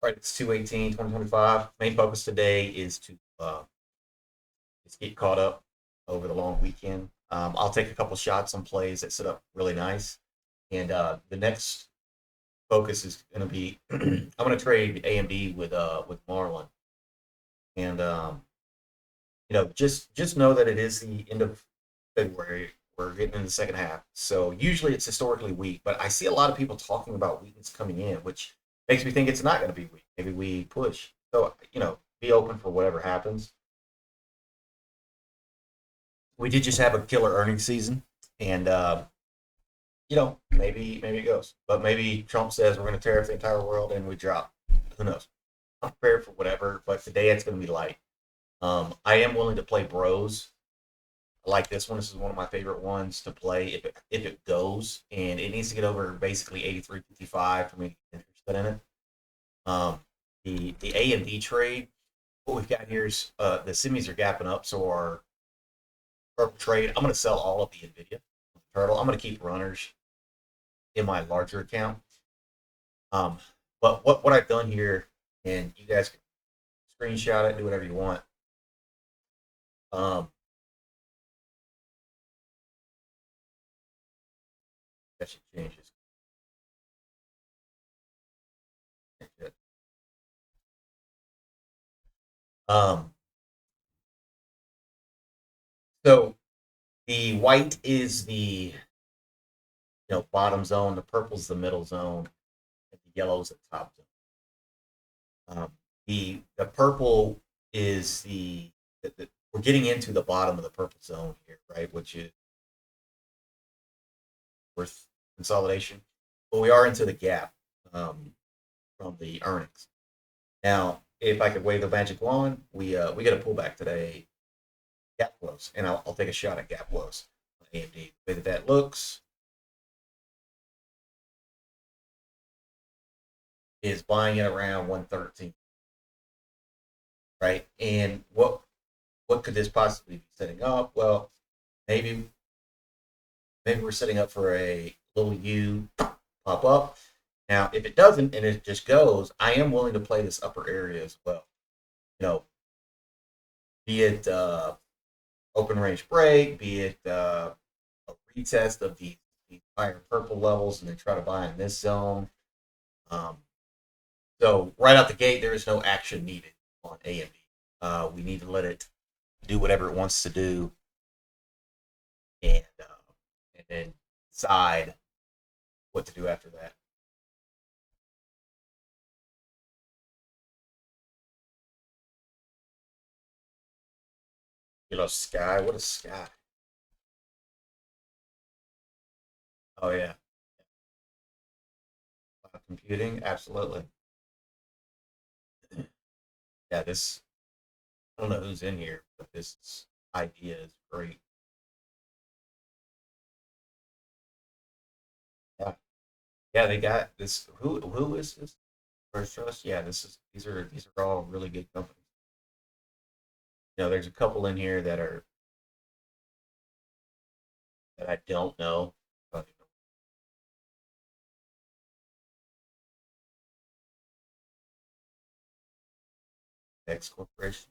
Right, it's 2/18, 2025. Main focus today is get caught up over the long weekend. I'll take a couple shots on plays that set up really nice. And the next focus is going to be I'm going to trade AMD with Marlin. And just know that it is the end of February. We're getting in the second half. So usually it's historically weak, but I see a lot of people talking about weakness coming in, which makes me think it's not going to be weak. Maybe we push. So, be open for whatever happens. We did just have a killer earnings season, and maybe it goes, but maybe Trump says we're going to tariff the entire world and we drop. Who knows? I'm prepared for whatever, but today it's going to be light. I am willing to play Bros. I like this one. This is one of my favorite ones to play if it goes, and it needs to get over basically 83.55 for me to get interested in it. Um, the A and D trade, what we've got here is the semis are gapping up, so our purple trade. I'm going to sell all of the Nvidia turtle. I'm going to keep runners in my larger account. Um, but what I've done here, and you guys can screenshot it, do whatever you want. Um, that should change this. Um, so the white is the bottom zone, the purple's the middle zone, and the yellow's the top zone. The purple is we're getting into the bottom of the purple zone here, right? Which is worth consolidation, but we are into the gap um, from the earnings. Now, if I could wave the magic wand, we get a pullback today, gap close, and I'll take a shot at gap close on AMD. The way that looks is buying it around 113, right? And what could this possibly be setting up? Well, maybe maybe we're setting up for a little U pop up. Now, if it doesn't and it just goes, I am willing to play this upper area as well. You know, be it open range break, be it a retest of the higher purple levels, and then try to buy in this zone. Um, so right out the gate, there is no action needed on AMD. We need to let it do whatever it wants to do, and then decide what to do after that. Sky. What is Sky? Oh yeah, cloud computing. Absolutely. Yeah, this. I don't know who's in here, but this idea is great. Yeah, yeah. They got this. Who is this? First Trust. Yeah, these are all really good companies. There's a couple in here that I don't know. But, X Corporation.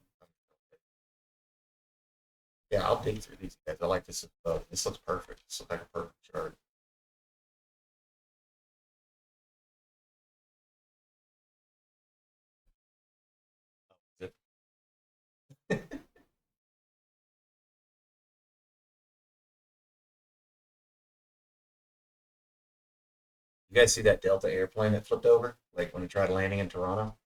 Yeah, I'll dig through these guys. I like this. This looks perfect. This looks like a perfect chart. 'You guys see that Delta airplane that flipped over? Like when he tried landing in Toronto?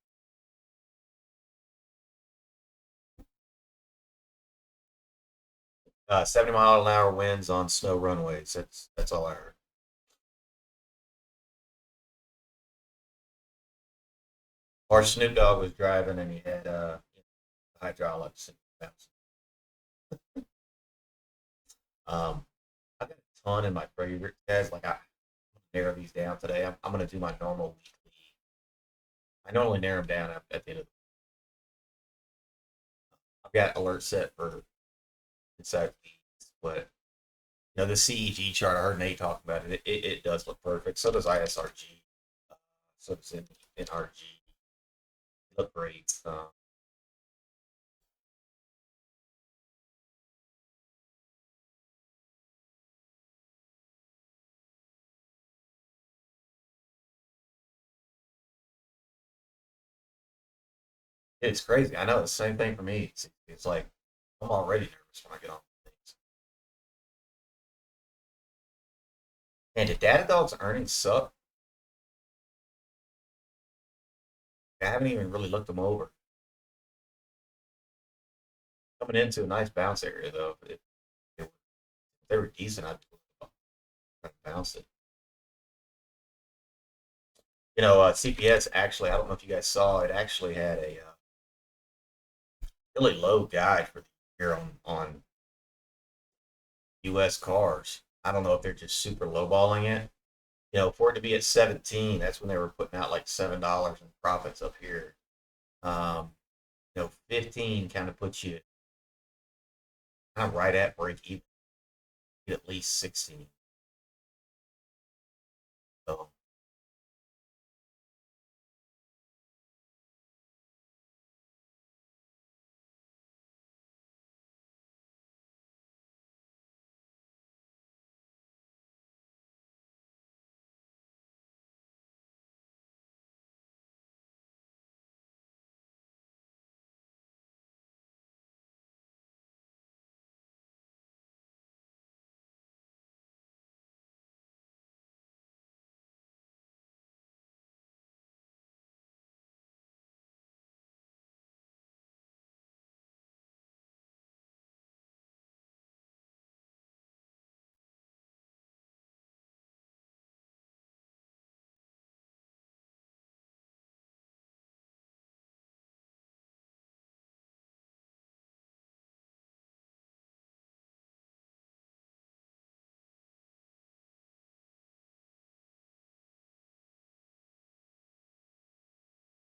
70-mile-an-hour winds on snow runways. That's all I heard. Or Snoop Dogg was driving and he had hydraulics and bouncing. I've got a ton in my favorites, guys. Like I'm gonna narrow these down today. I'm gonna do my normal weekly. I normally narrow them down at the end of. I've got alert set for inside weeks, but the CEG chart. I heard Nate talk about it. It does look perfect. So does ISRG. Uh, so does NRG. upgrades. It's crazy. I know it's the same thing for me. It's like I'm already nervous when I get on things. And did Datadog's earnings suck? I haven't even really looked them over. Coming into a nice bounce area though. If they were decent, I'd bounce it. CPS actually, I don't know if you guys saw it, actually had a really low guide for the year on U.S. cars. I don't know if they're just super lowballing it. For it to be at 17, that's when they were putting out like $7 in profits up here. 15 kind of puts you kind of right at break even, at least 16. So,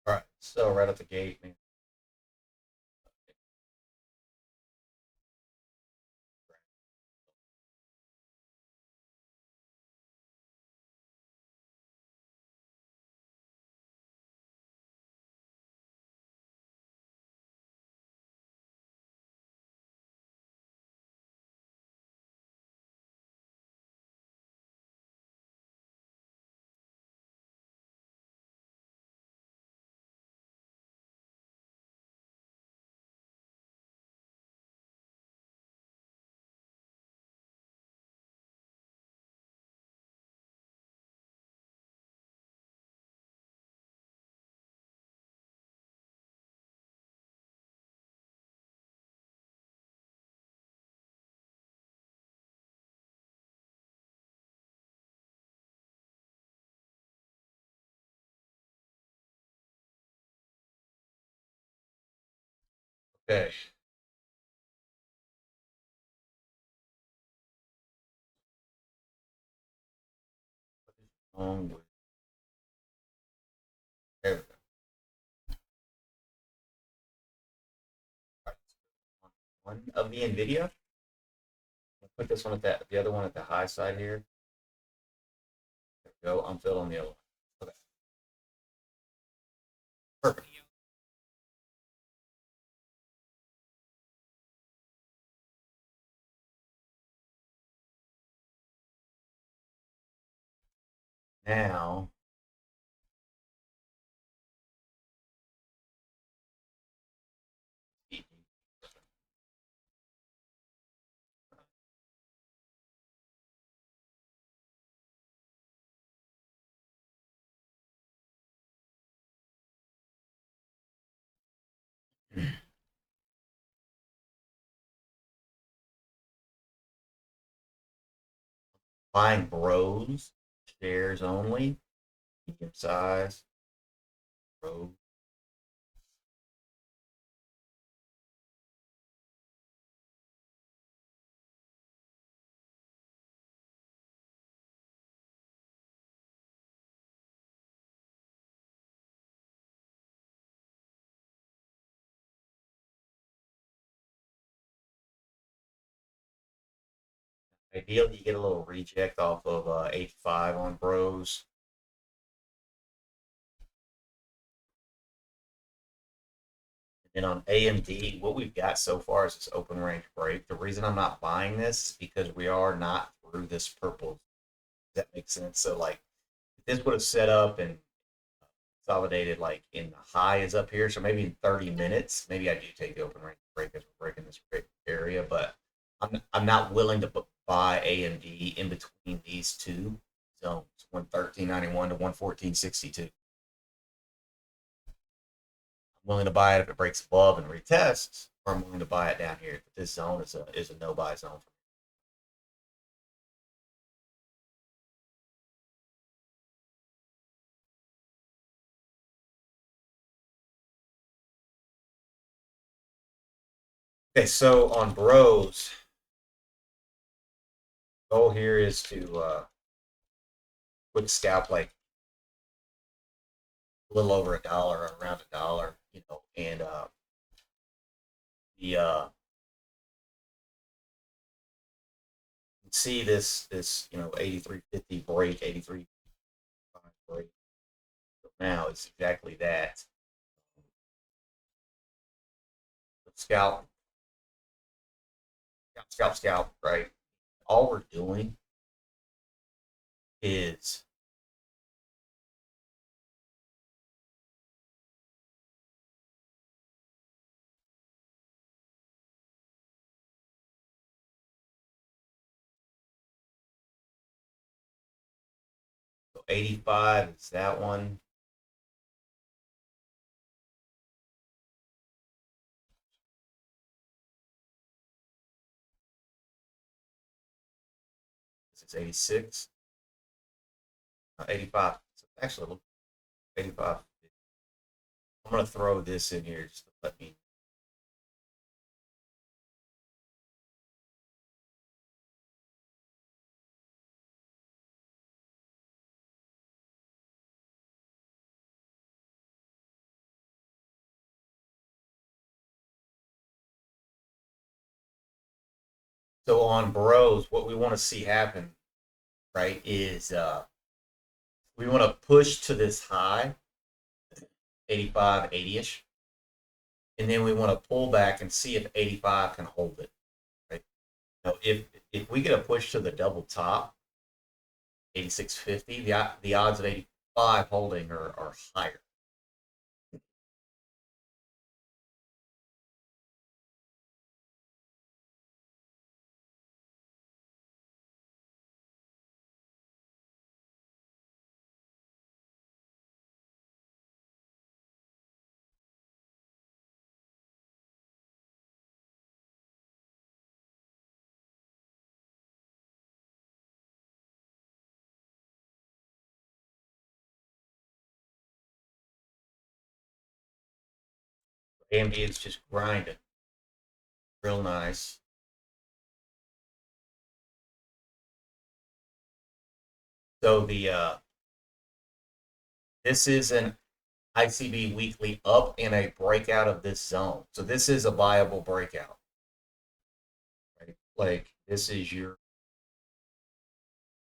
all right. So right at the gate, man. Okay. Along with, there we go. All right. One of the NVIDIA. I'll put this one at the other one at the high side here. There we go. I'm filled on the other one. Okay. Perfect. Now, buying bros, shares only, medium size, bros. Ideally, you get a little reject off of 85 on bros. And on AMD, what we've got so far is this open range break. The reason I'm not buying this is because we are not through this purple. Does that make sense? So like if this would have set up and consolidated like in the high is up here. So maybe in 30 minutes, maybe I do take the open range break as we're breaking this area, but I'm not willing to buy AMD in between these two zones, 113.91 to 114.62. I'm willing to buy it if it breaks above and retests, or I'm willing to buy it down here. But this zone is a no buy zone for me. Okay, so on bros, goal here is to quick scalp like a little over $1, around $1, and the see this 83.50 break, 83 break. Now it's exactly that. Scalp, scalp, right? All we're doing is 85 is that one. This is 86, 85. So actually, look, 85. I'm gonna throw this in here just to let me. So on bros, what we want to see happen, right, is we want to push to this high, 85, 80ish, and then we want to pull back and see if 85 can hold it. Right. Now, if we get a push to the double top, 86.50, the odds of 85 holding are higher. AMD is just grinding, real nice. So the this is an ICB weekly up in a breakout of this zone. So this is a viable breakout. Right? Like this is your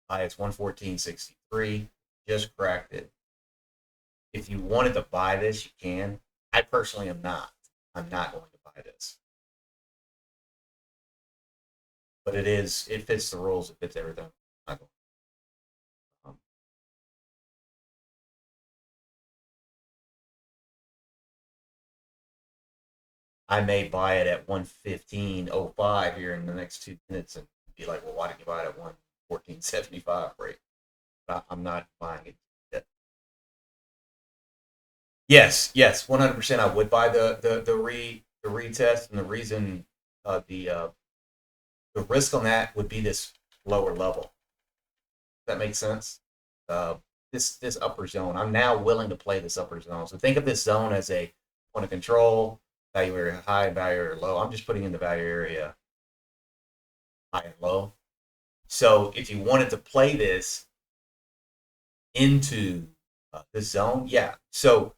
high. It's 114.63. Just cracked it. If you wanted to buy this, you can. I personally am not. I'm not going to buy this. But it fits the rules, it fits everything. Um, I may buy it at 115.05 here in the next 2 minutes and be like, well, why didn't you buy it at 114.75 rate? I'm not buying it yet. Yes, 100%. I would buy the retest, and the reason the risk on that would be this lower level. Does that make sense? Uh, this upper zone. I'm now willing to play this upper zone. So think of this zone as a point of control, value area high, value area low. I'm just putting in the value area high and low. So if you wanted to play this into this zone, yeah. So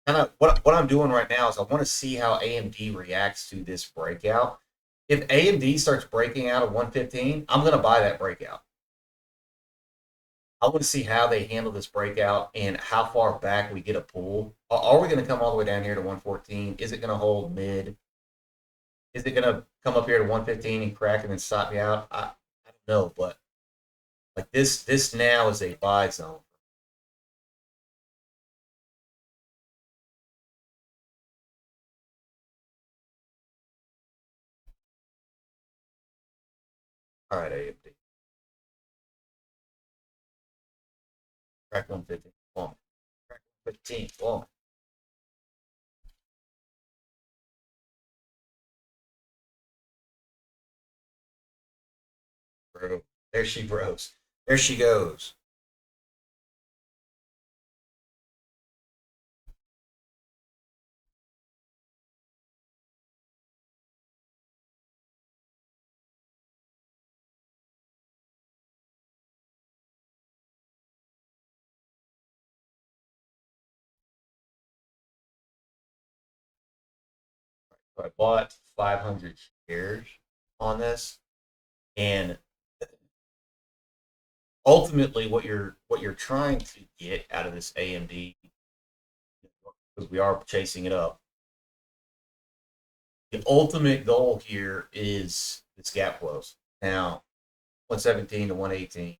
kind of what I'm doing right now is I want to see how AMD reacts to this breakout. If AMD starts breaking out of 115, I'm going to buy that breakout. I want to see how they handle this breakout and how far back we get a pull. Are we going to come all the way down here to 114? Is it going to hold mid? Is it going to come up here to 115 and crack and then stop me out? I don't know, but like this now is a buy zone. All right, AMD. Crack 115. Come Crack 115. Come bro. There she goes. There she goes. So I bought 500 shares on this, and ultimately, what you're trying to get out of this AMD, because we are chasing it up. The ultimate goal here is this gap close. Now, 117 to 118,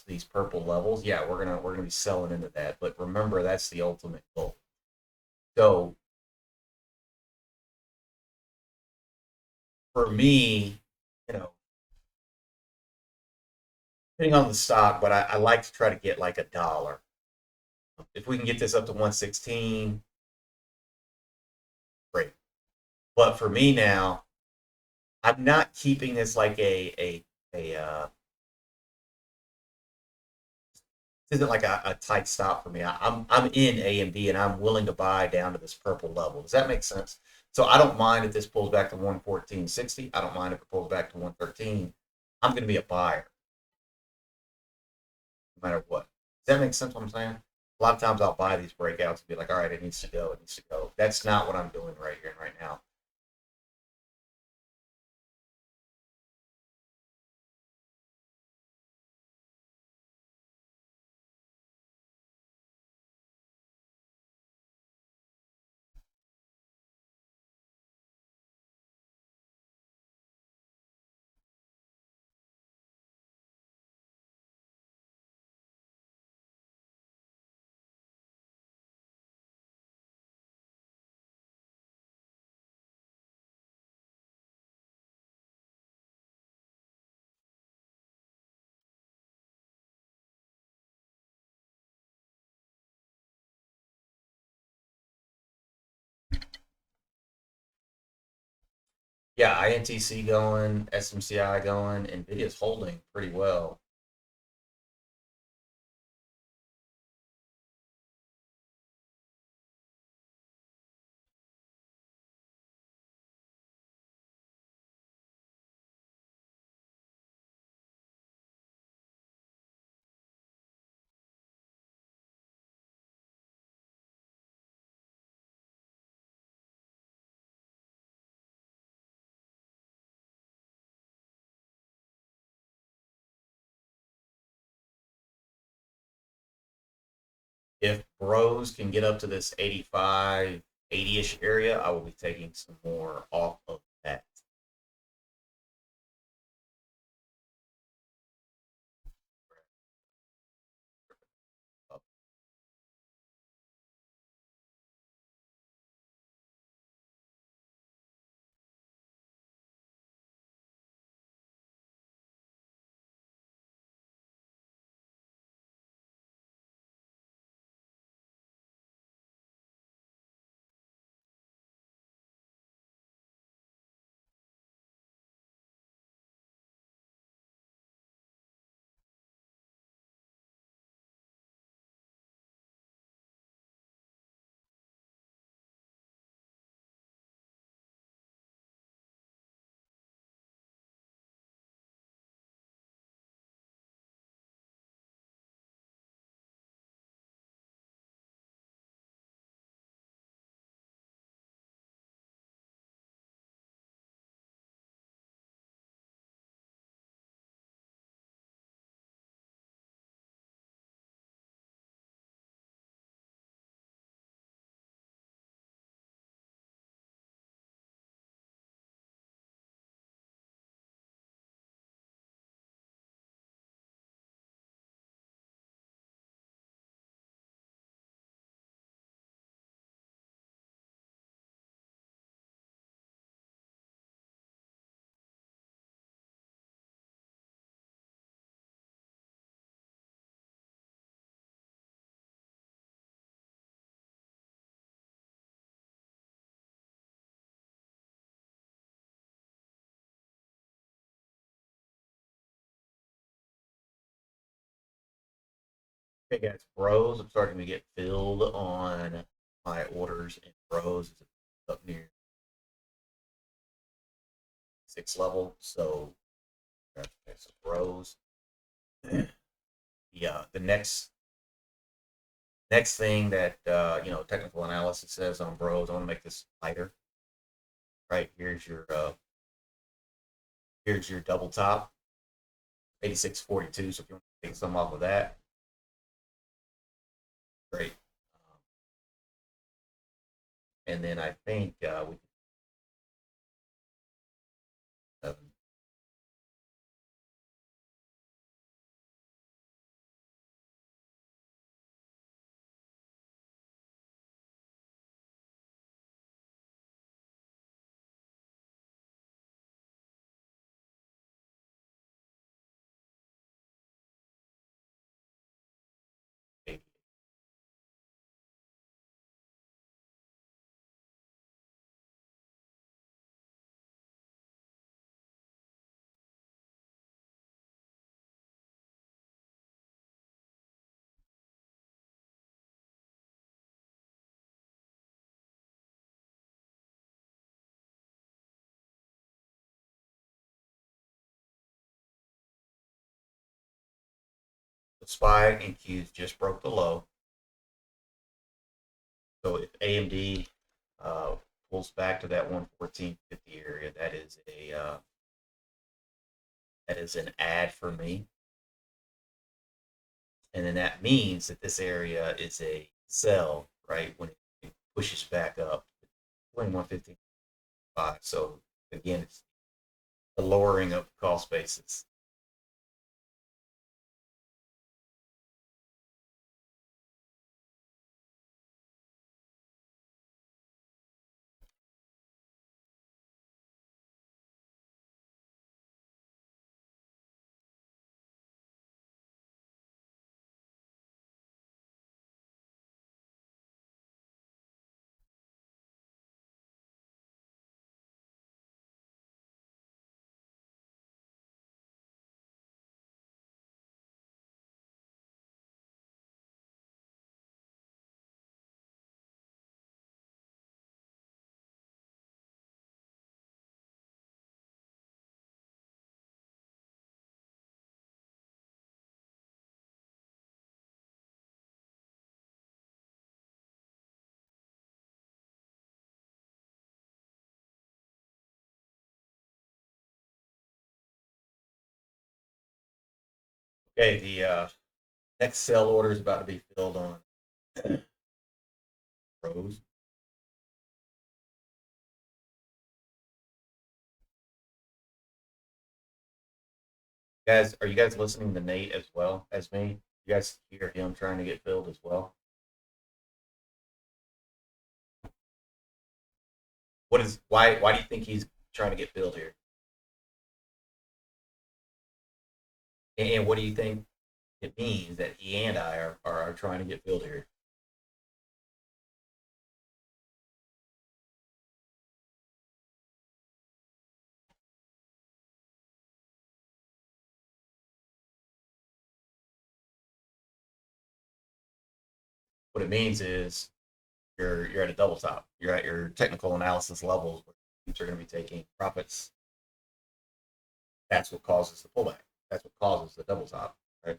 these purple levels, yeah, we're gonna be selling into that. But remember, that's the ultimate goal. So for me, you know, depending on the stock, but I like to try to get like $1. If we can get this up to 116, great. But for me now, I'm not keeping this like a this isn't like a tight stop for me. I'm in AMD and I'm willing to buy down to this purple level. Does that make sense? So I don't mind if this pulls back to 114.60. I don't mind if it pulls back to 113. I'm going to be a buyer no matter what. Does that make sense what I'm saying? A lot of times I'll buy these breakouts and be like, all right, it needs to go. It needs to go. That's not what I'm doing right here and right now. Yeah, INTC going, SMCI going, NVIDIA's holding pretty well. If bros can get up to this 85, 80-ish area, I will be taking some more off of that. Okay, guys, bros. I'm starting to get filled on my orders, and bros is up near 6 level. So, so bros. Yeah, the next thing that technical analysis says on bros. I want to make this lighter. Right here's your double top, 8642. So if you want to take some off of that, great. Um, and then I think we can the SPY and Qs just broke the low. So if AMD uh, pulls back to that 114.50 area, that is an add for me, and then that means that this area is a sell, right? When it pushes back up, 21.15.5. So again, it's the lowering of the cost basis. Okay, the next sell order is about to be filled on Rose. Guys, are you guys listening to Nate as well as me? You guys hear him trying to get filled as well? Why do you think he's trying to get filled here? And what do you think it means that he and I are trying to get filled here? What it means is you're at a double top. You're at your technical analysis levels where teams are going to be taking profits. That's what causes the pullback. That's what causes the double top, right?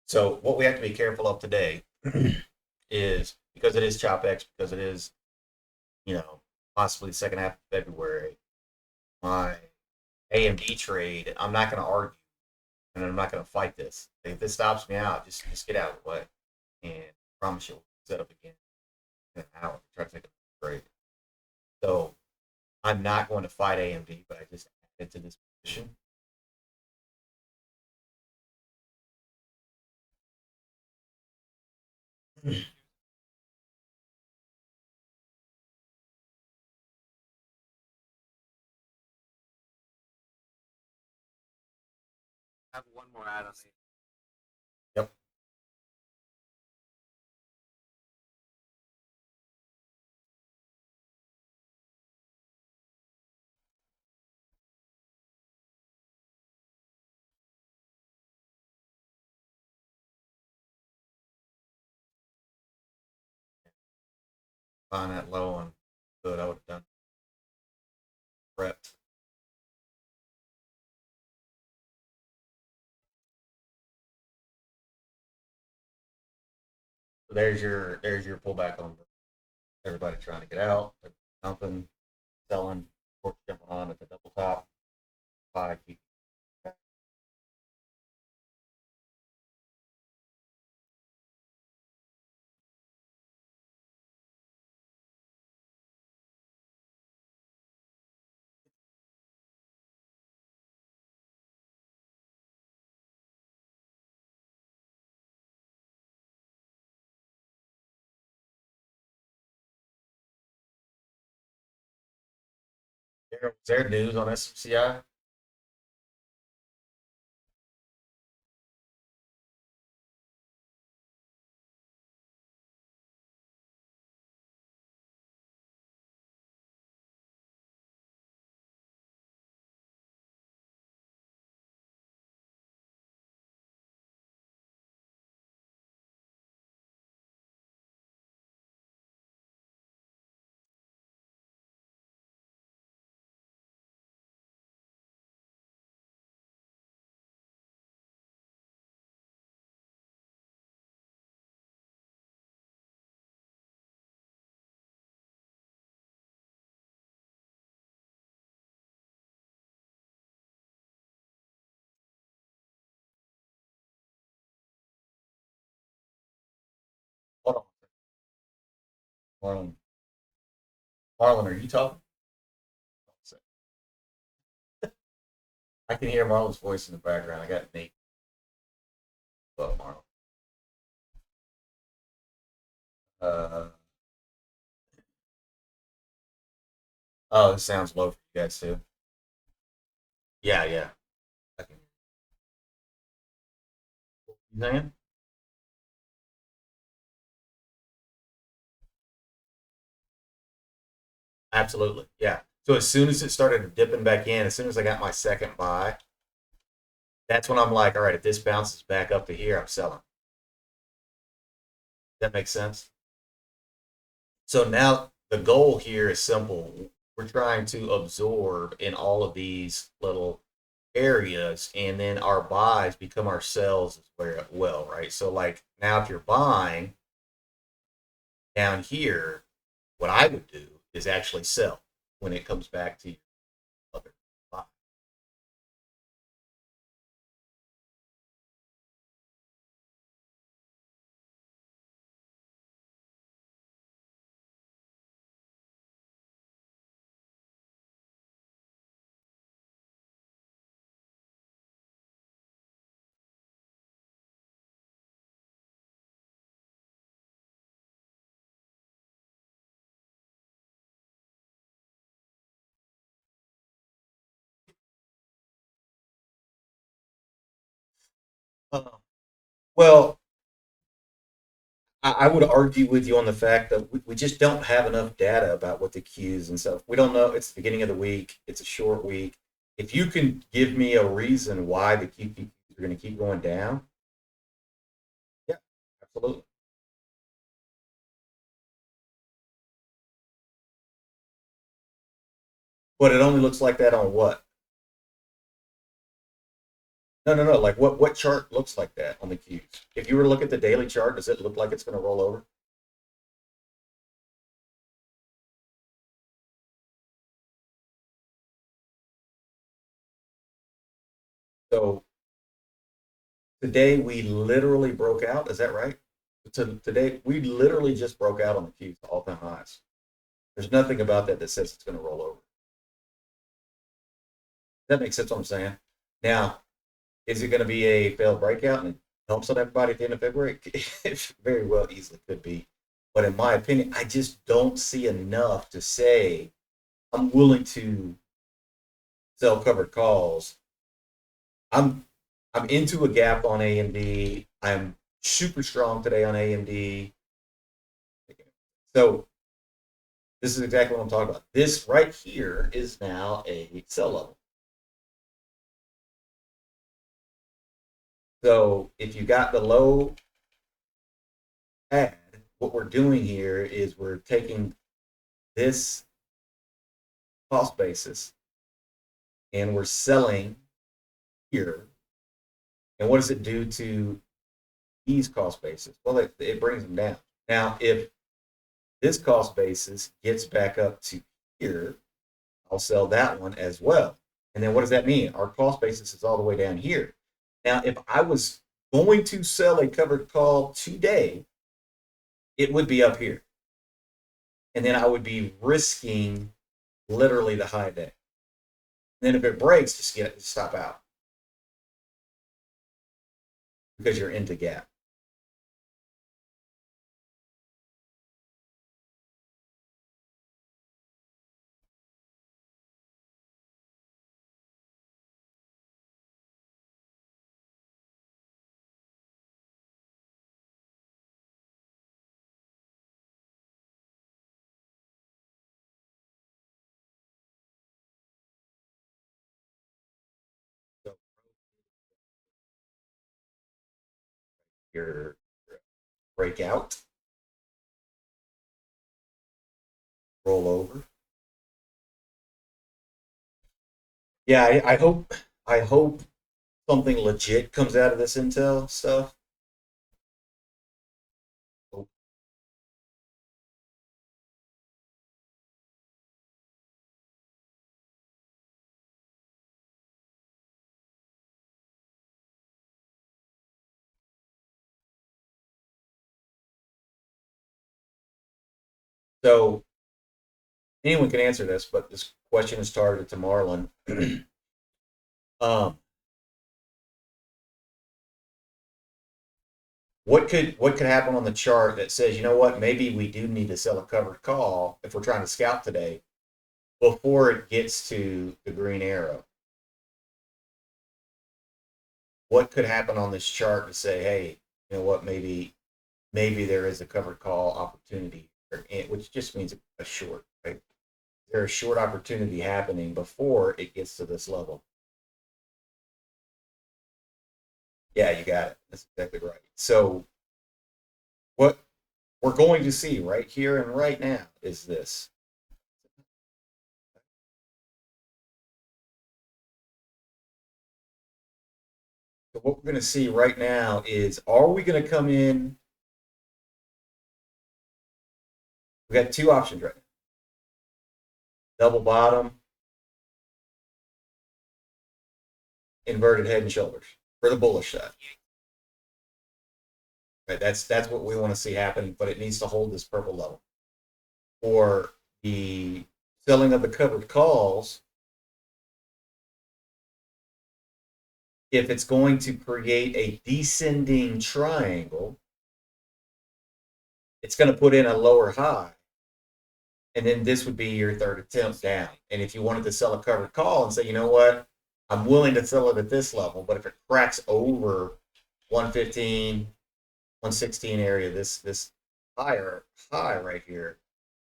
So what we have to be careful of today is because it is ChopX, because it is, you know, possibly the second half of February, my AMD trade, I'm not going to argue and I'm not going to fight this. If this stops me out, just get out of the way. And I promise you'll set up again in an hour. Try to take a trade. So I'm not going to fight AMD, but I just added to this position. I have one more add on. Yep. Find that low and good. I would have done prepped. So there's your pullback on everybody trying to get out, dumping, selling, short jumping on at the double top. Buy, keep. Was there news on SMCI? Hold on, Marlin. Marlin, are you talking? I can hear Marlon's voice in the background. I got Nate. Well, Marlon. Uh, oh, this sounds low for you guys too. Yeah, yeah. I can. You saying? Absolutely. Yeah. So as soon as it started dipping back in, as soon as I got my second buy, that's when I'm like, all right, if this bounces back up to here, I'm selling. That makes sense. So now the goal here is simple. We're trying to absorb in all of these little areas, and then our buys become our sells as well, right? So like now, if you're buying down here, what I would do is actually sell when it comes back to your other buy. Uh, well, I would argue with you on the fact that we just don't have enough data about what the cues and stuff. We don't know. It's the beginning of the week. It's a short week. If you can give me a reason why the QQQs are going to keep going down, yeah, absolutely. But it only looks like that on what? No, no, no. Like what chart looks like that on the Qs? If you were to look at the daily chart, does it look like it's going to roll over? So today we literally broke out. Is that right? Today we literally just broke out on the Qs, all time highs. There's nothing about that that says it's going to roll over. That makes sense what I'm saying. Now, is it going to be a failed breakout and it dumps on everybody at the end of February? It very well easily could be. But in my opinion, I just don't see enough to say I'm willing to sell covered calls. I'm I'm into a gap on AMD. I'm super strong today on AMD. So this is exactly what I'm talking about. This right here is now a sell level. So if you got the low add, what we're doing here is we're taking this cost basis and we're selling here, and what does it do to these cost bases? Well, it brings them down. Now, if this cost basis gets back up to here, I'll sell that one as well. And then what does that mean? Our cost basis is all the way down here. Now, if I was going to sell a covered call today, it would be up here. And then I would be risking literally the high day. And then if it breaks, just stop out because you're into gap. So your breakout, roll over. Yeah, I hope something legit comes out of this Intel stuff. So anyone can answer this, but this question is targeted to Marlin. um, what could happen on the chart that says, you know what, maybe we do need to sell a covered call if we're trying to scalp today before it gets to the green arrow? What could happen on this chart to say, hey, you know what, maybe there is a covered call opportunity, which just means a short, right? There's a short opportunity happening before it gets to this level. Yeah, you got it. That's exactly right. So what we're going to see right here and right now is this. So what we're going to see right now is, are we going to come in? We got two options right now: double bottom, inverted head and shoulders for the bullish side. Right, that's what we want to see happen, but it needs to hold this purple level. For the selling of the covered calls, if it's going to create a descending triangle, it's going to put in a lower high, and then this would be your third attempt down. And if you wanted to sell a covered call and say, you know what, I'm willing to sell it at this level, but if it cracks over 115, 116 area, this higher high right here,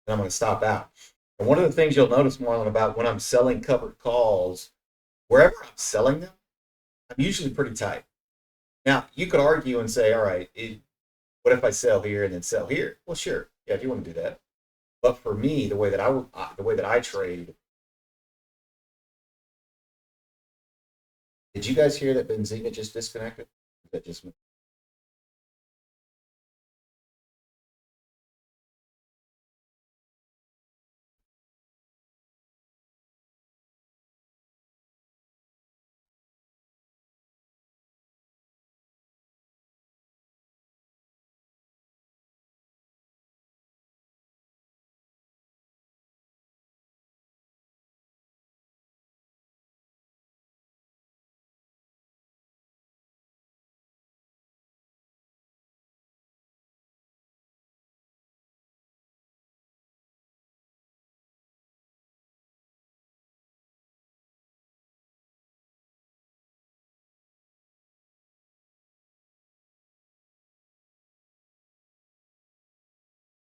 then I'm going to stop out. And one of the things you'll notice, Marlon, about when I'm selling covered calls, wherever I'm selling them, I'm usually pretty tight. Now, you could argue and say, all right, what if I sell here and then sell here? Well, sure, yeah, if you want to do that. But for me, the way that I trade, did you guys hear that Benzema just disconnected? That just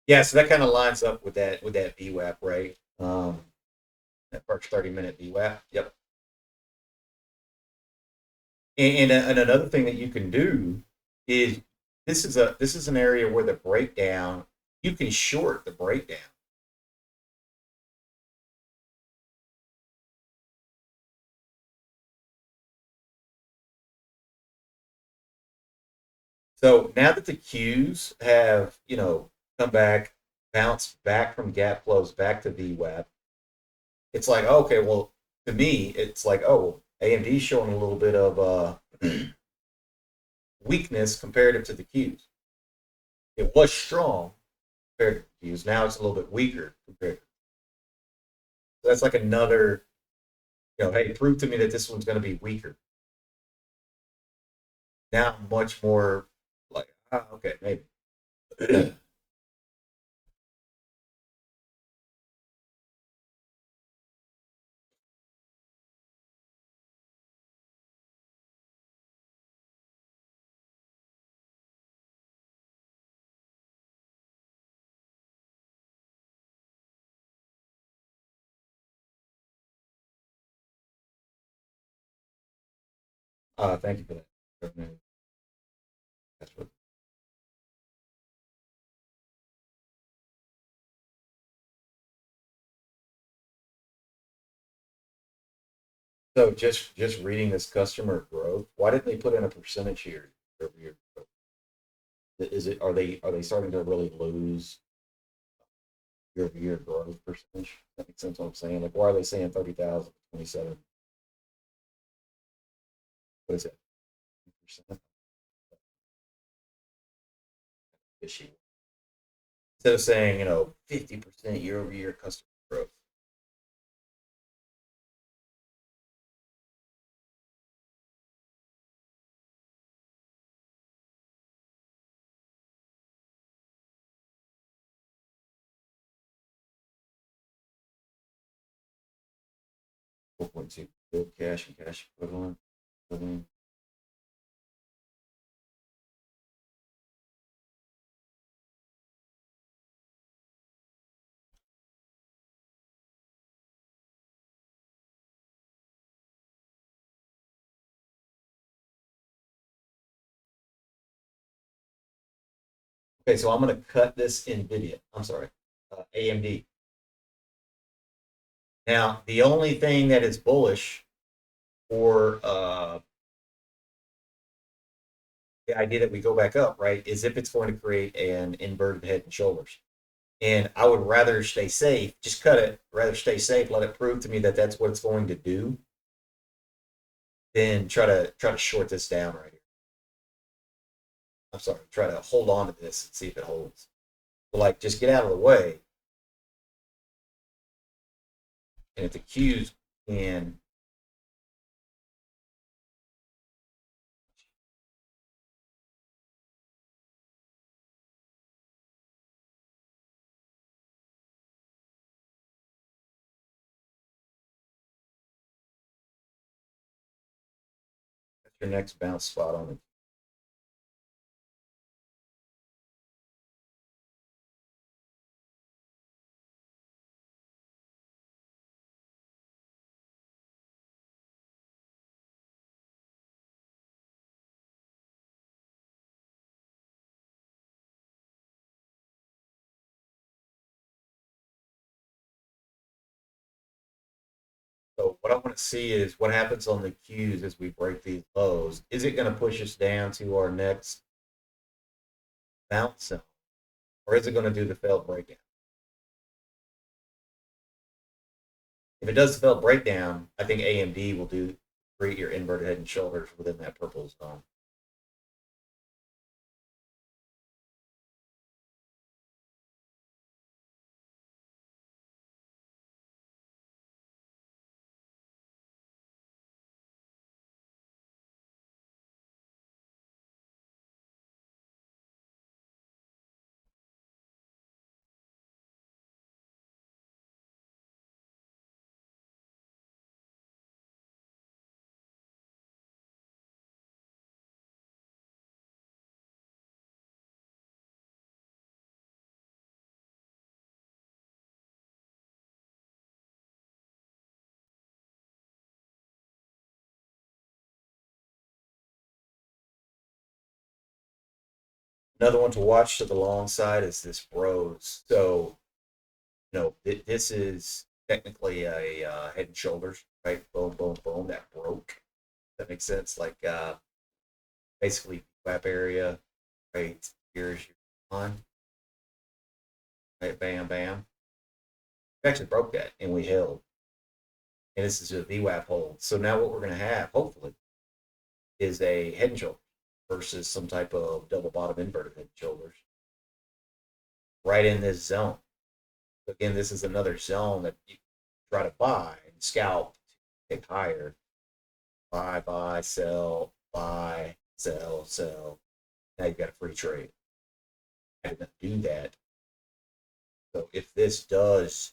yeah. So that kind of lines up with that VWAP, right? That first 30-minute VWAP. Yep. And another thing that you can do is, this is an area where the breakdown, you can short the breakdown. So now that the Qs have, come back, bounced back from gap close back to VWAP, it's like, okay, well, to me, it's like, oh, well, AMD's showing a little bit of weakness comparative to the Qs. It was strong compared to the Qs. Now it's a little bit weaker compared. So that's like another, hey, prove to me that this one's going to be weaker. Now I'm much more like, okay, maybe. Thank you for that. That's what, so just reading this customer growth, why didn't they put in a percentage here every year? Is it are they starting to really lose year over year growth percentage? That makes sense what I'm saying. Like why are they saying 30,000, 27? What is it? Percent issue. Instead of saying, 50% year over year customer growth. 4.2 build cash and cash equivalent. Okay, so I'm going to cut this NVIDIA. I'm sorry, AMD. Now, the only thing that is bullish for the idea that we go back up, right, is if it's going to create an inverted head and shoulders. And I would rather stay safe, just cut it, rather stay safe, let it prove to me that that's what it's going to do, than try to short this down right here. I'm sorry, try to hold on to this and see if it holds. But like, just get out of the way, and if the Qs can, that's your next bounce spot on it. So what I want to see is what happens on the Qs as we break these lows. Is it going to push us down to our next bounce zone, or is it going to do the failed breakdown? If it does the failed breakdown, I think AMD will do create your inverted head and shoulders within that purple zone. Another one to watch to the long side is this Rose. So, this is technically a head and shoulders, right? Boom, boom, boom. That broke. That makes sense. Like basically WAP area. Right. Here's your one. Right, bam, bam. We actually broke that and we held. And this is a VWAP hold. So now what we're going to have, hopefully, is a head and shoulder versus some type of double bottom inverted head and shoulders right in this zone. So again, this is another zone that you try to buy and scalp to take higher. Buy, sell, sell. Now you've got a free trade. I did not do that. So if this does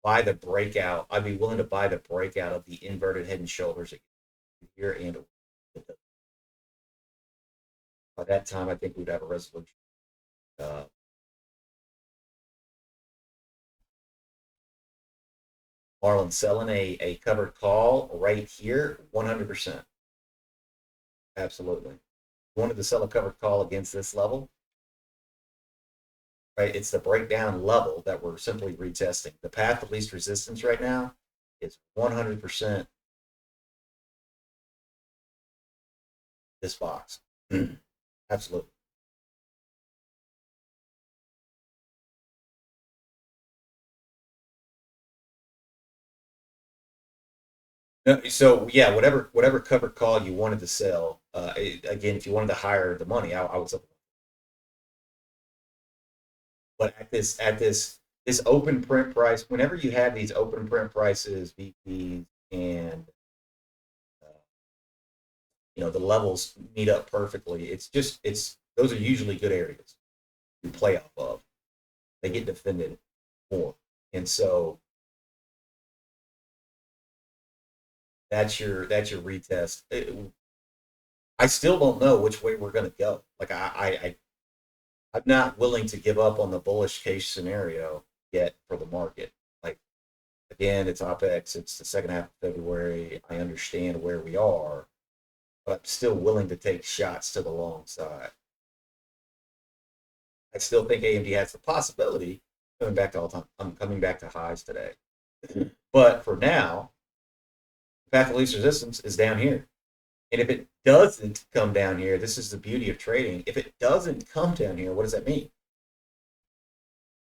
buy the breakout, I'd be willing to buy the breakout of the inverted head and shoulders here and by that time I think we'd have a resolution. Uh, Marlin selling a covered call right here, 100%. Absolutely. Wanted to sell a covered call against this level, right? It's the breakdown level that we're simply retesting. The path of least resistance right now is 100% this box. Absolutely. No, so yeah, whatever covered call you wanted to sell, again, if you wanted to hire the money, I would sell. But at this open print price, whenever you have these open print prices, VPs, and uh, the levels meet up perfectly, it's those are usually good areas to play off of. They get defended more, and so that's your retest. I still don't know which way we're going to go. Like I'm not willing to give up on the bullish case scenario yet for the market. Like again, it's OPEX. It's the second half of February. I understand where we are, but I'm still willing to take shots to the long side. I still think AMD has the possibility coming back to all time. I'm coming back to highs today, but for now, the path of least resistance is down here. And if it doesn't come down here, this is the beauty of trading. If it doesn't come down here, what does that mean?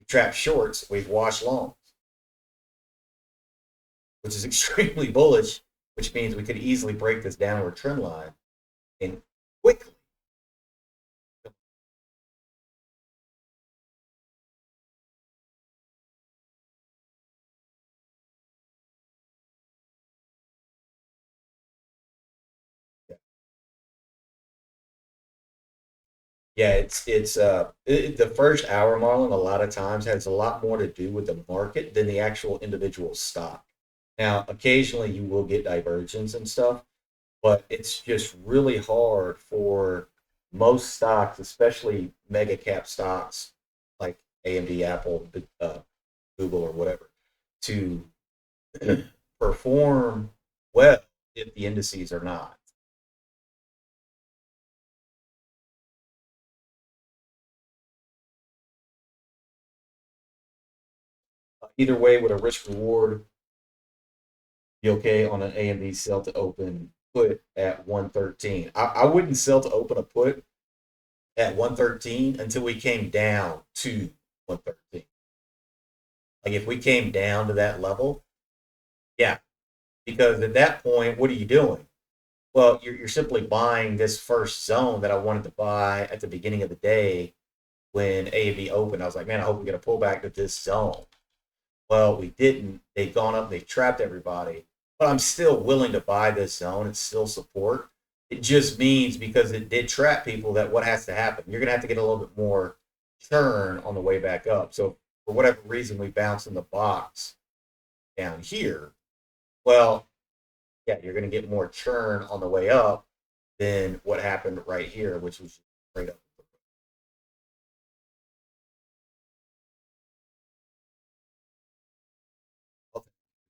We trap shorts, we've washed longs, which is extremely bullish, which means we could easily break this downward trend line and quickly. Yeah, the first hour, Marlon, a lot of times has a lot more to do with the market than the actual individual stock. Now, occasionally you will get divergence and stuff, but it's just really hard for most stocks, especially mega cap stocks like AMD, Apple, Google, or whatever, to perform well if the indices are not. Either way, with a risk reward, be okay on an AMD sell to open put at 113. I wouldn't sell to open a put at 113 until we came down to 113. Like if we came down to that level, yeah, because at that point, what are you doing? Well, you're simply buying this first zone that I wanted to buy at the beginning of the day when AMD opened. I was like, man, I hope we get a pullback to this zone. Well, we didn't. They've gone up, they've trapped everybody. But I'm still willing to buy this zone. It's still support. It just means because it did trap people that what has to happen? You're going to have to get a little bit more churn on the way back up. So, for whatever reason, we bounce in the box down here. Well, yeah, you're going to get more churn on the way up than what happened right here, which was straight up.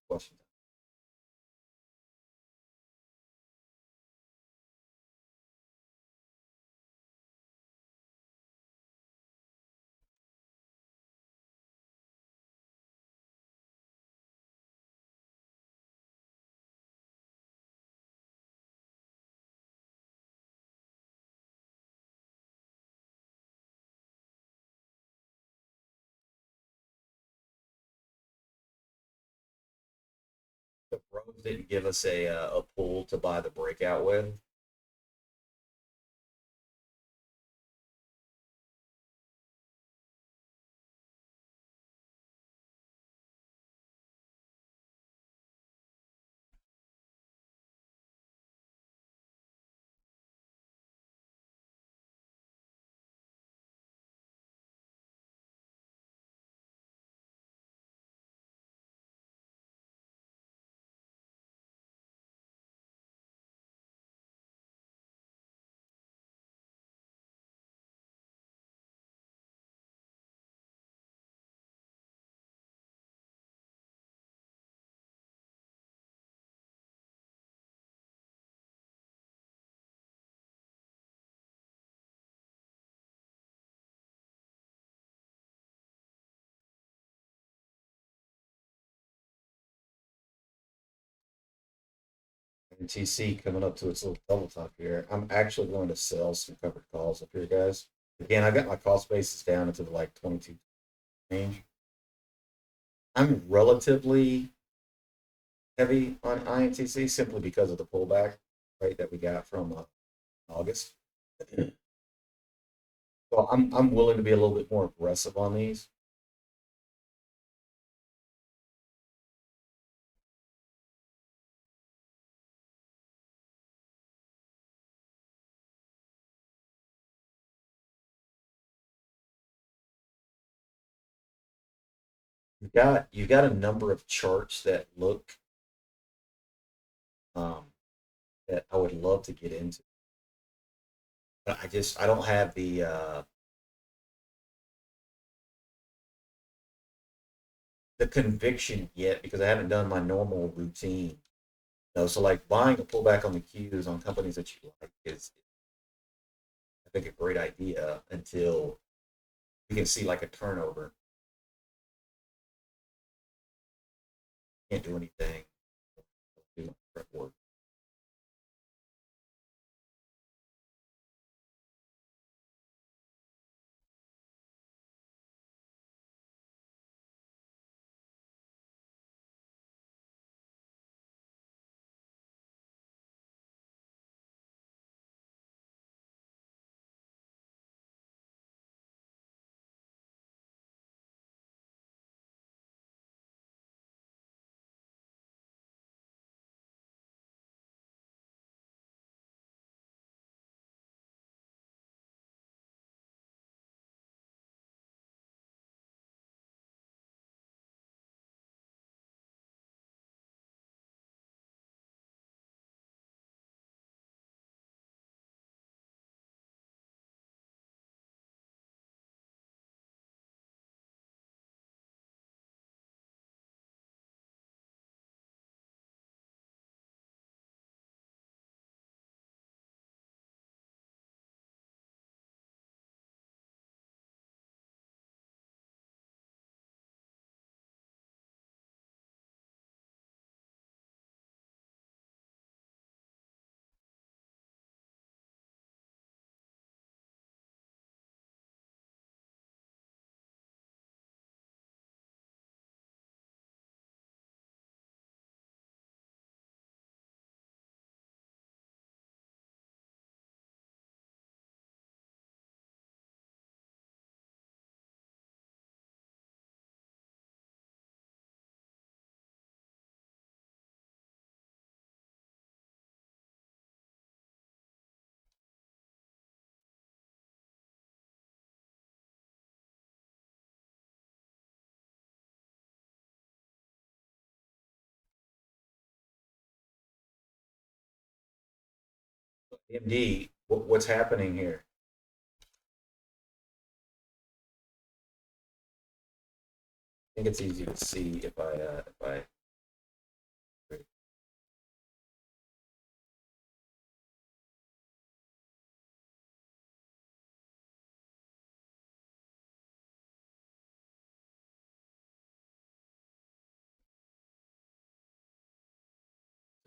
Question. The Bros didn't give us a pool to buy the breakout with. And TC coming up to its little double top here. I'm actually going to sell some covered calls up here, guys. Again, I got my cost basis down into the like 22 range. I'm relatively heavy on INTC simply because of the pullback, right, that we got from August. So I'm willing to be a little bit more aggressive on these. You've got a number of charts that look um, that I would love to get into, but I don't have the conviction yet because I haven't done my normal routine. So like buying a pullback on the cues on companies that you like is, I think, a great idea until we can see like a turnover. Can't do anything. Do my prep work. MD, what's happening here? I think it's easy to see if I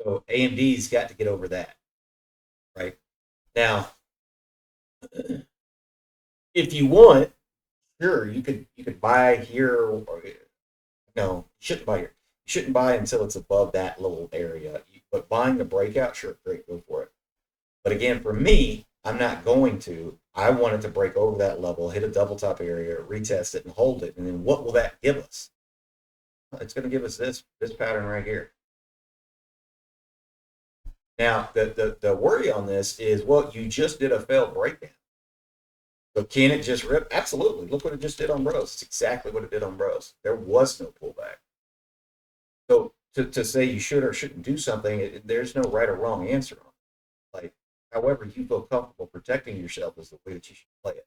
so AMD's got to get over that, right? Now, if you want, sure, you could buy here or no, you shouldn't buy here. You shouldn't buy until it's above that little area. But buying the breakout, sure, great, go for it. But again, for me, I'm not going to. I want it to break over that level, hit a double top area, retest it, and hold it. And then what will that give us? It's going to give us this pattern right here. Now, the worry on this is, well, you just did a failed breakdown. So can it just rip? Absolutely. Look what it just did on Bros. It's exactly what it did on Bros. There was no pullback. So to say you should or shouldn't do something, there's no right or wrong answer on it. Like, however you feel comfortable protecting yourself is the way that you should play it.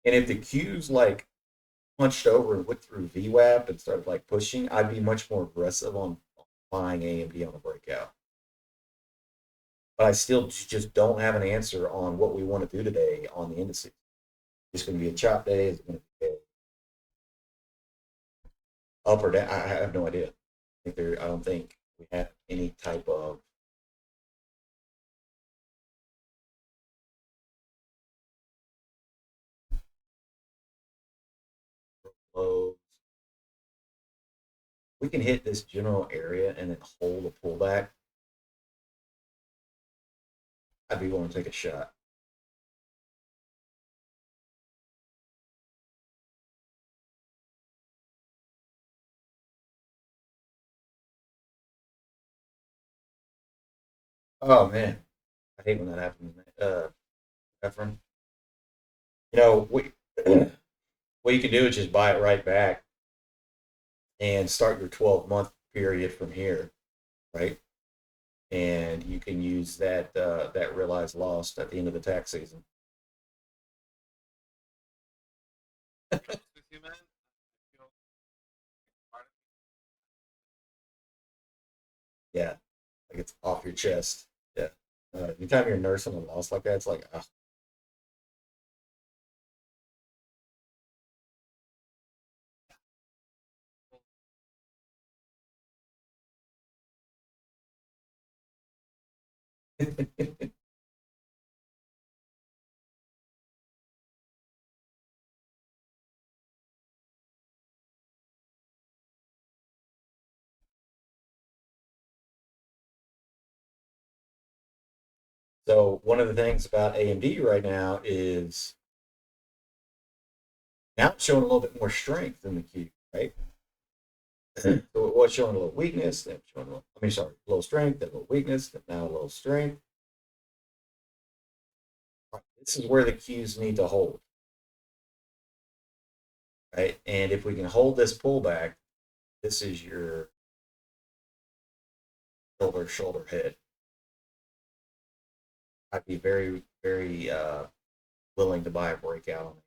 And if the Q's like punched over and went through VWAP and started like pushing, I'd be much more aggressive on buying AMD on a breakout. But I still just don't have an answer on what we want to do today on the indices. It's going to be a chop day. It's going to be up or down. I have no idea. I don't think we have any type of lows. We can hit this general area and then hold a pullback. I'd be willing to take a shot. Oh man, I hate when that happens. Efren, what what you can do is just buy it right back and start your 12-month period from here, right? And you can use that realized loss at the end of the tax season. With you, man. I feel part of Yeah, like it's off your chest. Yeah. Anytime you're nursing a loss like that, it's like, ah. So one of the things about AMD right now is now it's showing a little bit more strength in the Q, right? So it was showing a little weakness, then showing a little, I mean, sorry, a little strength, then a little weakness, then now a little strength. This is where the Qs need to hold, right? And if we can hold this pullback, this is your shoulder, head. I'd be very, very willing to buy a breakout on it.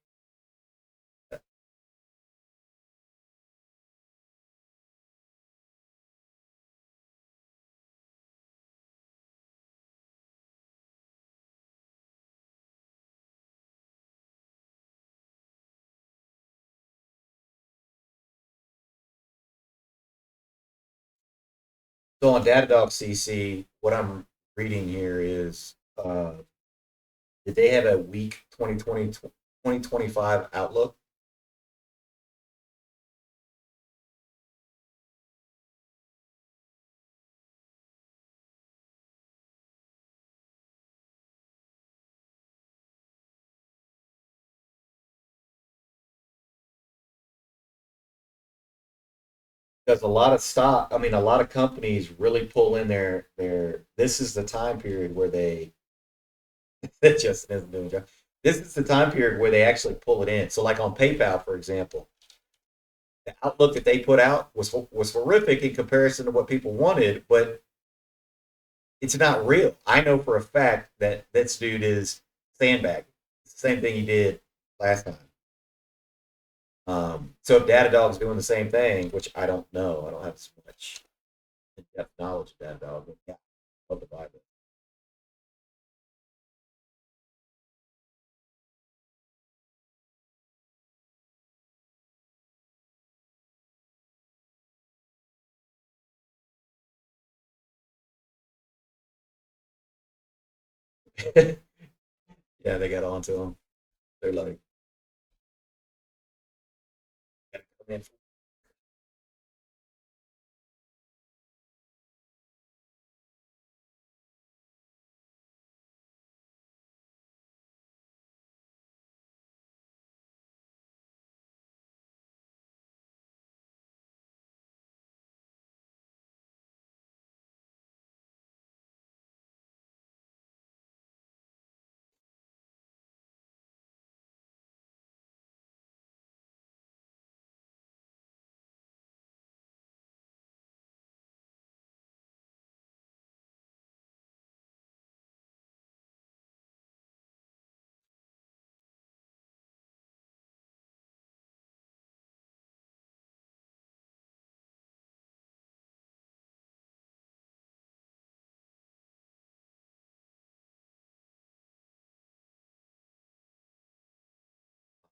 So on Datadog CC, what I'm reading here is did they have a weak 2020 2025 outlook? Because I mean, a lot of companies really pull in this is the time period where they, that just isn't doing a job. This is the time period where they actually pull it in. So, like on PayPal, for example, the outlook that they put out was horrific in comparison to what people wanted, but it's not real. I know for a fact that this dude is sandbagging. It's the same thing he did last time. So if Datadog's doing the same thing, which I don't know, I don't have so much in-depth knowledge of Datadog, but yeah, love the Bible. Yeah, they got onto him. They're like, mean,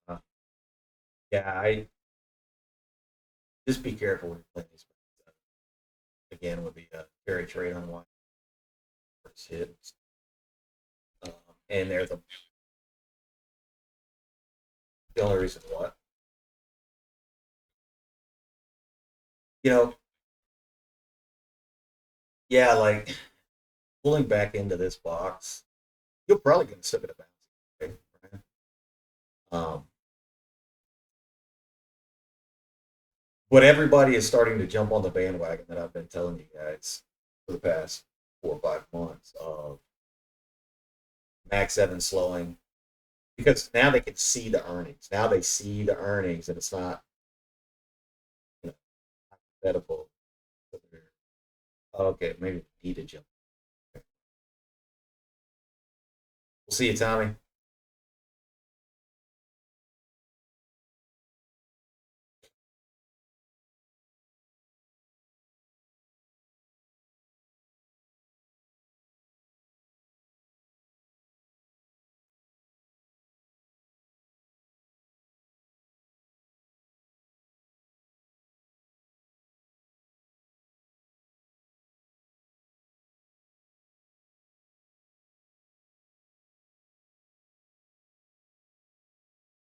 uh, yeah, I just be careful when you play these. Again, with the carry trade on one first hit, um, and they're the only reason what you know. Yeah, like pulling back into this box, you're probably going to stick it a bounce. Okay, right? Um, but everybody is starting to jump on the bandwagon that I've been telling you guys for the past 4 or 5 months of Max Evans slowing because now they can see the earnings. Now they see the earnings, and it's not you know hypothetical. Okay, maybe we need to jump. We'll see you, Tommy.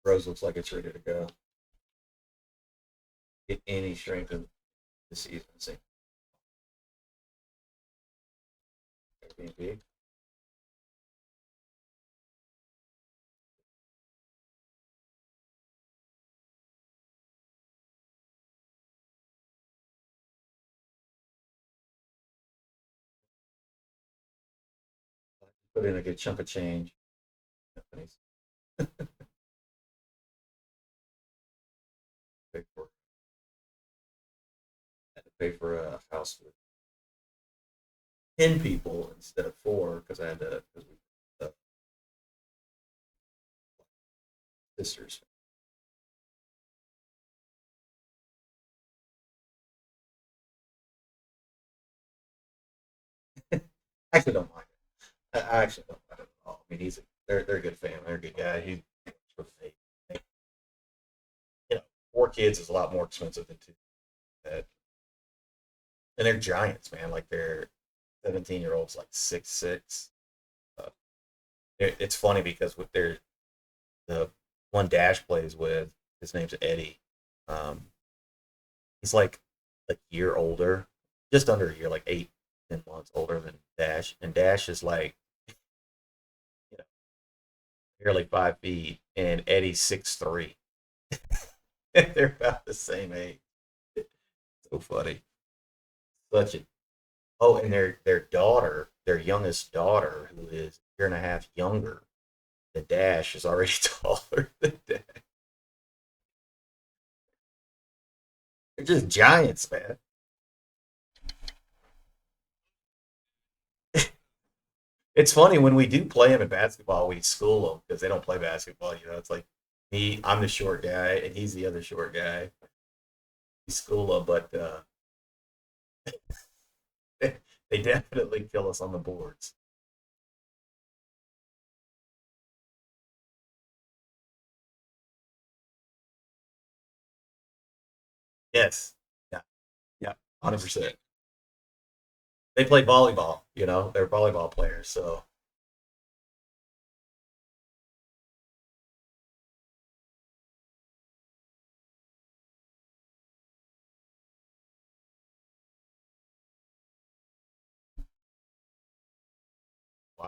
Rose looks like it's ready to go. Get any strength in the season. See, Airbnb. Put in a good chunk of change. Companies pay for had to pay for a house with 10 people instead of four because I had to because we sisters. I actually don't mind it. I actually don't mind it at all. I mean, they're a good family. They're a good guy. He you know 4 kids is a lot more expensive than two. And they're giants, man. Like they're 17-year-olds, like 6'6". Uh, it's funny because with the one Dash plays with, his name's Eddie. Um, he's like a year older, just under a year, like 8, 10 months older than Dash, and Dash is like you know nearly 5 feet, and Eddie's 6'3". They're about the same age. So funny. Such a oh, and their daughter, their youngest daughter, who is a year and a half younger than Dash, is already taller than Dash. They're just giants, man. It's funny when we do play them in basketball, we school them because they don't play basketball. It's like me, I'm the short guy, and he's the other short guy. We school them, but they definitely kill us on the boards. Yes, yeah, yeah, 100%. They play volleyball. They're volleyball players. So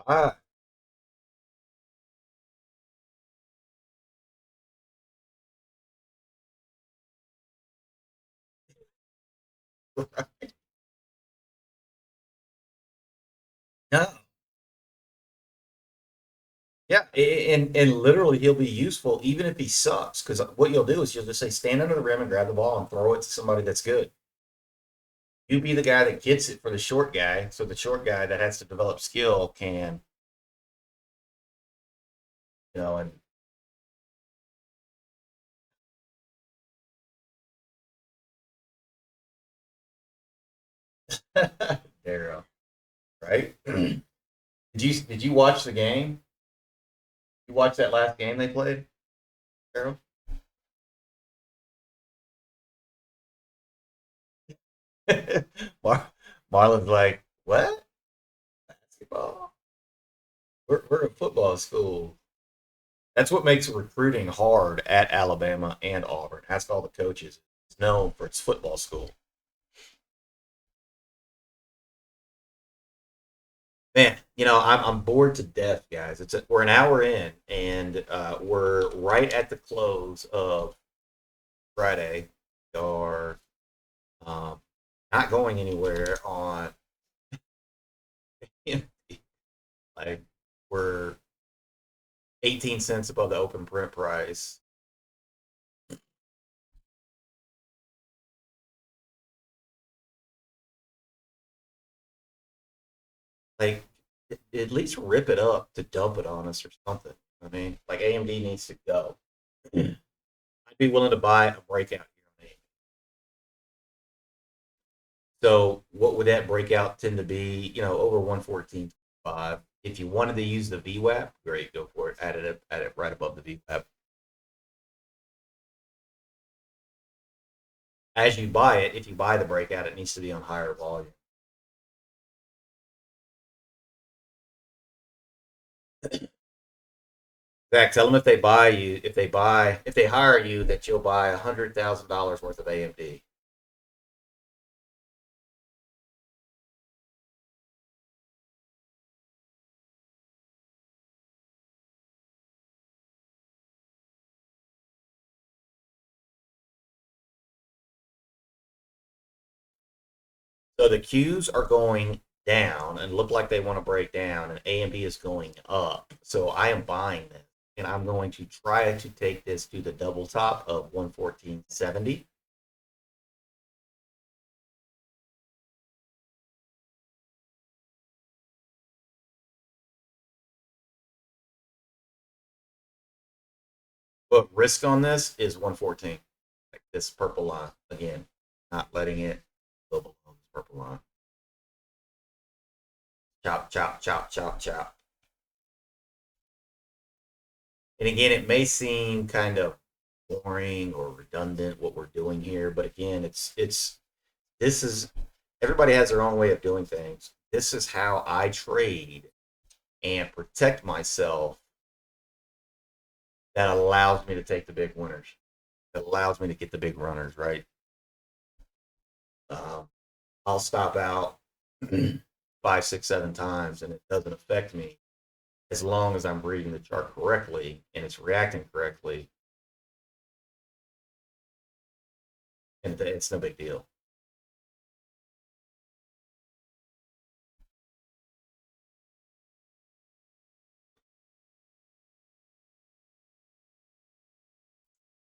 Why? No. Yeah, and literally he'll be useful even if he sucks. Because what you'll do is you'll just say stand under the rim and grab the ball and throw it to somebody that's good. You be the guy that gets it for the short guy, so the short guy that has to develop skill can, and there, right? Did you watch the game? You watched that last game they played, Daryl? Mar- Marlin's like, what? Basketball? We're a football school. That's what makes recruiting hard at Alabama and Auburn. Ask all the coaches. It's known for its football school. Man, I'm bored to death, guys. We're an hour in, and we're right at the close of Friday. We are um, not going anywhere on like we're 18 cents above the open print price. Like, at least rip it up to dump it on us or something. I mean, like AMD needs to go. I'd be willing to buy a breakout here on AMD. So what would that breakout tend to be? Over 114.5. If you wanted to use the VWAP, great, go for it. Add it right above the VWAP. As you buy it, if you buy the breakout, it needs to be on higher volume. Zach, tell them if they hire you, that you'll buy $100,000 worth of AMD. So the Qs are going down and look like they want to break down, and AMD is going up. So I am buying this, and I'm going to try to take this to the double top of 114.70. But risk on this is 114. Like this purple line again, not letting it go below this purple line. Chop, chop, chop, chop, chop. And again, it may seem kind of boring or redundant what we're doing here, but again, it's this is everybody has their own way of doing things. This is how I trade and protect myself that allows me to take the big winners. That allows me to get the big runners, right? Um, I'll stop out five, six, 7 times and it doesn't affect me as long as I'm reading the chart correctly and it's reacting correctly, and it's no big deal.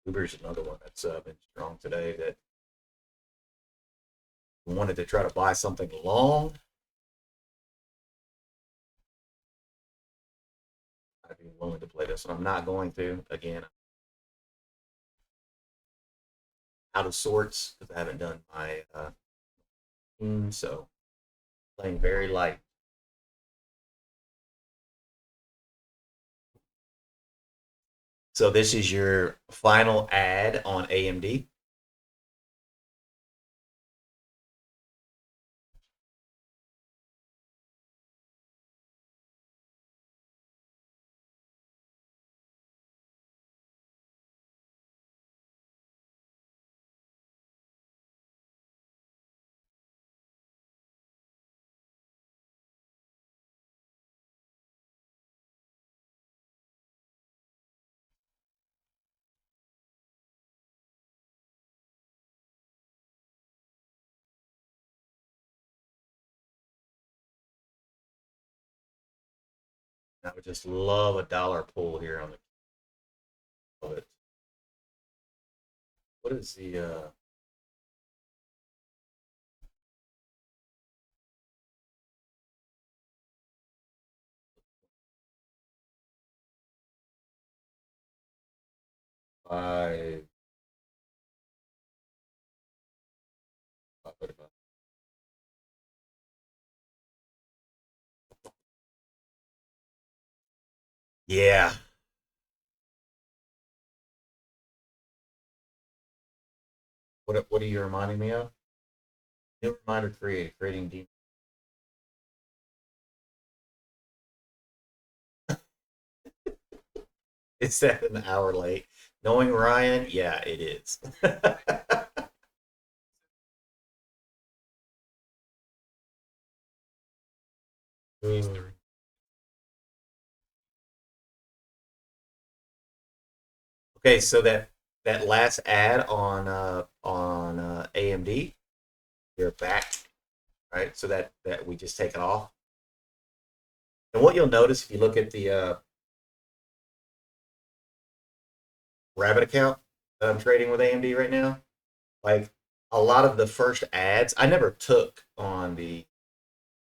Uber's another one that's been strong today that wanted to try to buy something long. I'd be willing to play this one. I'm not going to. Again, out of sorts because I haven't done my team, so playing very light. So this is your final ad on AMD. I would just love a dollar pull here on the of it. What is the five? Yeah. What are you reminding me of? New reminder creating deep. It's that an hour late. Knowing Ryan, yeah, it is. Mm. Okay, so that last ad on AMD, you're back, right? So that we just take it off. And what you'll notice if you look at the Rabbit account that I'm trading with AMD right now, like a lot of the first ads, I never took on the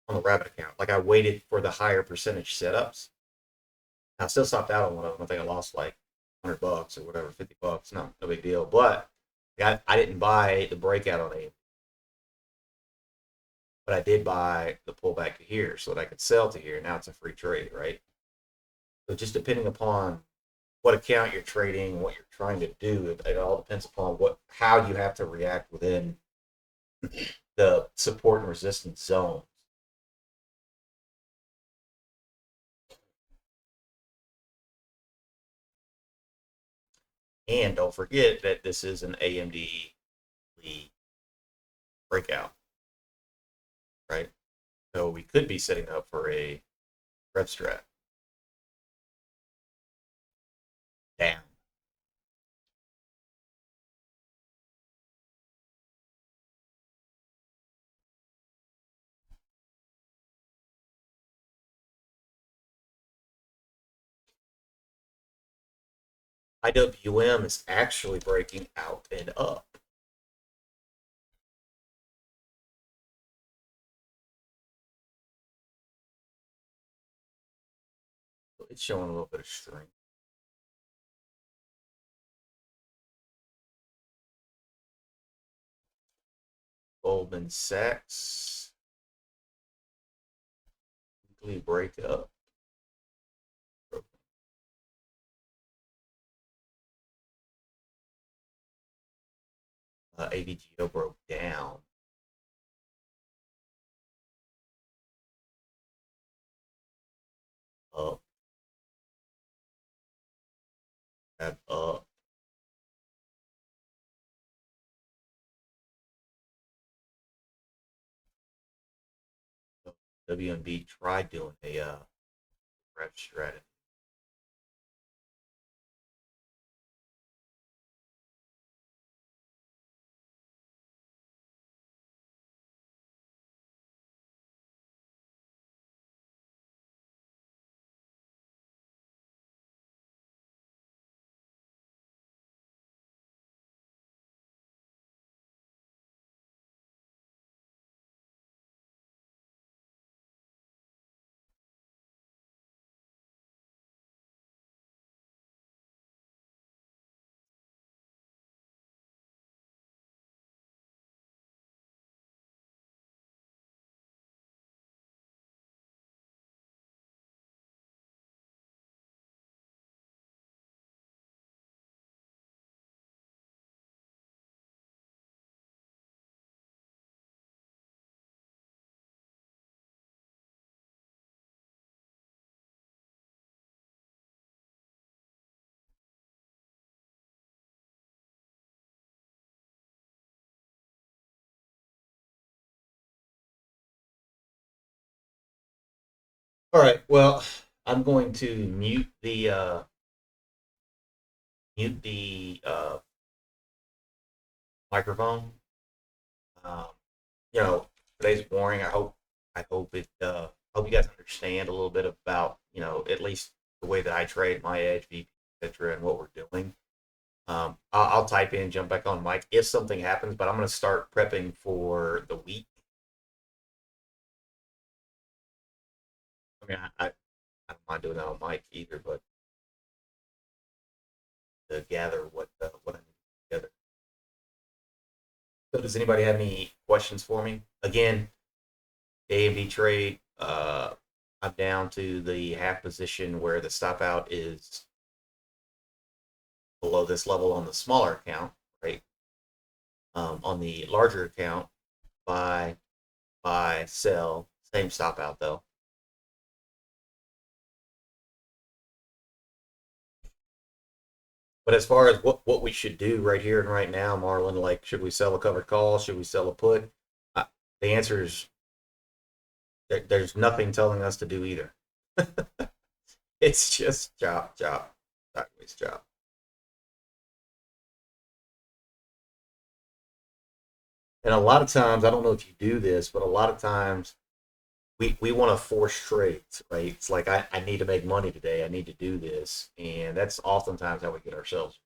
Rabbit account. Like I waited for the higher percentage setups. I still stopped out on one of them. I think I lost like $100 or whatever, $50. No big deal. But I didn't buy the breakout on AMD, but I did buy the pullback to here so that I could sell to here. Now it's a free trade, right? So just depending upon what account you're trading, what you're trying to do, it all depends upon what how you have to react within the support and resistance zones. And don't forget that this is an AMD breakout, right? So we could be setting up for a red strat down. IWM is actually breaking out and up. So it's showing a little bit of strength. Goldman Sachs weekly breakup. AVGO broke down. Up. Up. WMB tried doing a red strategy. All right. Well, I'm going to mute the microphone. Um, you know, today's boring. I hope it hope you guys understand a little bit about, at least the way that I trade, my edge, VP, etc., and what we're doing. I'll type in, jump back on mic if something happens, but I'm going to start prepping for the week. I mean, I don't mind doing that on mic either, but to gather what I need together. So, does anybody have any questions for me? Again, A and B trade. I'm down to the half position where the stop out is below this level on the smaller account, right? On the larger account, buy, sell, same stop out though. But as far as what we should do right here and right now, Marlon, like should we sell a covered call? Should we sell a put? The answer is there's nothing telling us to do either. It's just chop, sideways chop. And a lot of times, I don't know if you do this, but a lot of times we want to force trades, right? It's like I need to make money today. I need to do this, and that's oftentimes how we get ourselves